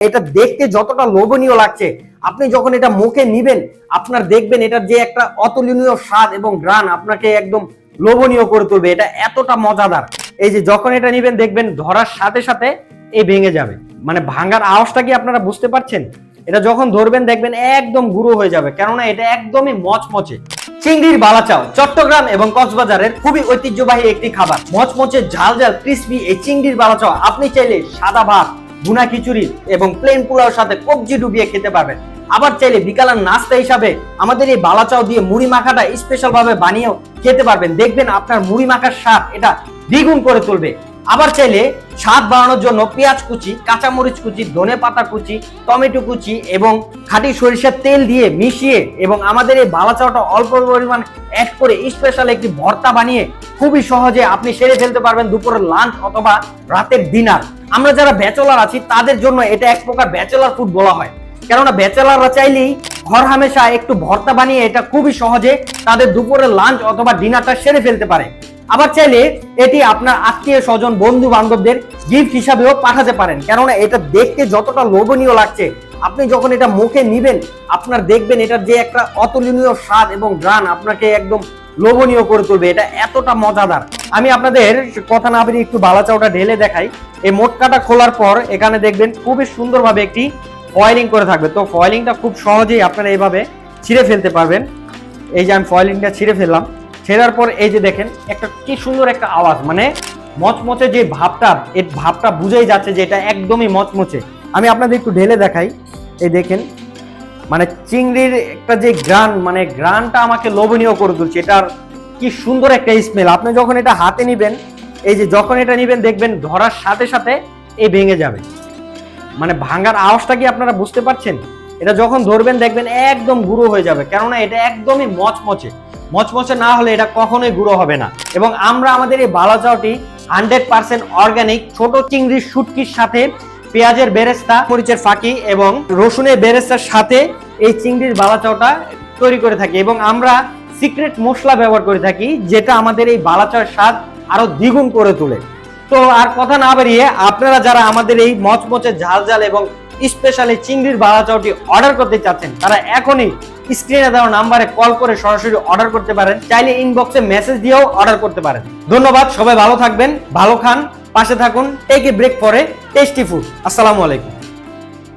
এটা দেখতে যতটা লোভনীয় লাগছে, আপনি যখন এটা মুখে নিবেন আপনার দেখবেন এটার যে একটা অতুলনীয় স্বাদ এবং ঘ্রাণ আপনাকে একদম লোভনীয় করে তুলবে। এটা এতটা মজাদার, এই যে যখন এটা নিবেন দেখবেন ধরার সাথে সাথে এই ভেঙে যাবে। মানে ভাঙার আওয়াজটা কি আপনারা বুঝতে পারছেন? এটা যখন ধরবেন দেখবেন একদম গুঁড়ো হয়ে যাবে, কেননা এটা একদমই মচমচে। চিংড়ির বালাচাও চট্টগ্রাম এবং কক্সবাজারের খুবই ঐতিহ্যবাহী একটি খাবার। মচমচে ঝাল ঝাল ক্রিসপি এই চিংড়ির বালাচাও আপনি চাইলে সাদা ভাত, ভুনা খিচুড়ি এবং প্লেন পোলাওর সাথে কবজি ডুবিয়ে খেতে পারবেন। আবার চাইলে বিকালের নাস্তা হিসাবে আমাদের এই বালাচাও দিয়ে মুড়ি মাখাটা স্পেশাল ভাবে বানিয়েও খেতে পারবেন। দেখবেন আপনার মুড়ি মাখার স্বাদ এটা দ্বিগুণ করে তুলবে। আবার চাইলে স্বাদ বাড়ানোর জন্য পেঁয়াজ কুচি, কাঁচামরিচ কুচি, ধনেপাতা কুচি, টমেটো কুচি এবং খাঁটি সরিষার তেল দিয়ে মিশিয়ে এবং আমাদের এই বালাচাওটা অল্প পরিমাণ অ্যাড করে স্পেশাল একটি ভর্তা বানিয়ে খুবই সহজে আপনি সেরে ফেলতে পারবেন দুপুরের লাঞ্চ অথবা রাতের ডিনার। আমরা যারা ব্যাচেলর আছি তাদের জন্য এটা এক প্রকার ব্যাচেলর ফুড বলা হয়, কেননা ব্যাচেলররা চাইলেই ঘর হামেশা একটু ভর্তা বানিয়ে এটা খুবই সহজে তাদের দুপুরের লাঞ্চ অথবা ডিনারটা সেরে ফেলতে পারে। আবার চাইলে এটি আপনার আত্মীয় স্বজন, বন্ধু বান্ধবদের গিফট হিসাবেও পাঠাতে পারেন, কেননা এটা দেখতে যতটা লোভনীয় লাগছে আপনি যখন এটা মুখে নিবেন আপনার দেখবেন এটার যে একটা অতুলনীয় স্বাদ এবং ঘ্রাণ আপনাকে একদম লোভনীয় করে তুলবে। এটা এতটা মজাদার। আমি আপনাদের কথা না বেরিয়ে একটু বালাচাওটা ঢেলে দেখাই। এই মোটকাটা খোলার পর এখানে দেখবেন খুবই সুন্দরভাবে একটি ফয়েলিং করে থাকবে। তো ফয়েলিংটা খুব সহজেই আপনারা এইভাবে ছিঁড়ে ফেলতে পারবেন। এই যে আমি ফয়েলিংটা ছিঁড়ে ফেললাম। ছেড়ার পর এই যে দেখেন একটা কি সুন্দর একটা আওয়াজ, মানে মচমচে যে ভাবটা, এই ভাবটা বুঝেই যাচ্ছে যে এটা একদমই মচমচে। আমি আপনাদের একটু ঢেলে দেখাই। এই দেখেন মানে চিংড়ির একটা যে ঘ্রাণ, মানে ঘ্রাণটা আমাকে লোভনীয় করে তুলছে। এটার কি সুন্দর একটা স্মেল। আপনি যখন এটা হাতে নিবেন, এই যে যখন এটা নিবেন দেখবেন ধরার সাথে সাথে এই ভেঙে যাবে। মানে ভাঙার আওয়াজটা কি আপনারা বুঝতে পারছেন? এটা যখন ধরবেন দেখবেন একদম গুঁড়ো হয়ে যাবে, কেননা এটা একদমই মচমচে। মচমচে না হলে এটা কখনোই গুঁড়ো হবে না। এবং আমরা আমাদের এই বালাচাওটি 100% অর্গানিক ছোট চিংড়ির শুটকির সাথে পেঁয়াজের বেরেস্তা, মরিচের ফাঁকি এবং রসুনের বেরেস্তার সাথে এই চিংড়ির বালাচাওটা তৈরি করে থাকি এবং আমরা সিক্রেট মশলা ব্যবহার করে থাকি, যেটা আমাদের এই বালাচাওর স্বাদ আরো দ্বিগুণ করে তোলে। তো আর কথা না বাড়িয়ে আপনারা যারা আমাদের এই মচমচে ঝাল ঝাল এবং স্পেশালি চিংড়ির বালাচাওটি অর্ডার করতে চাচ্ছেন তারা এখনই স্ক্রিনে দেওয়া নাম্বারে কল করে সরাসরি অর্ডার করতে পারেন। চাইলে ইনবক্সে মেসেজ দিয়েও অর্ডার করতে পারেন। ধন্যবাদ, সবাই ভালো থাকবেন, ভালো খান, পাশে থাকুন। Take a break for a tasty food. আসসালামু আলাইকুম।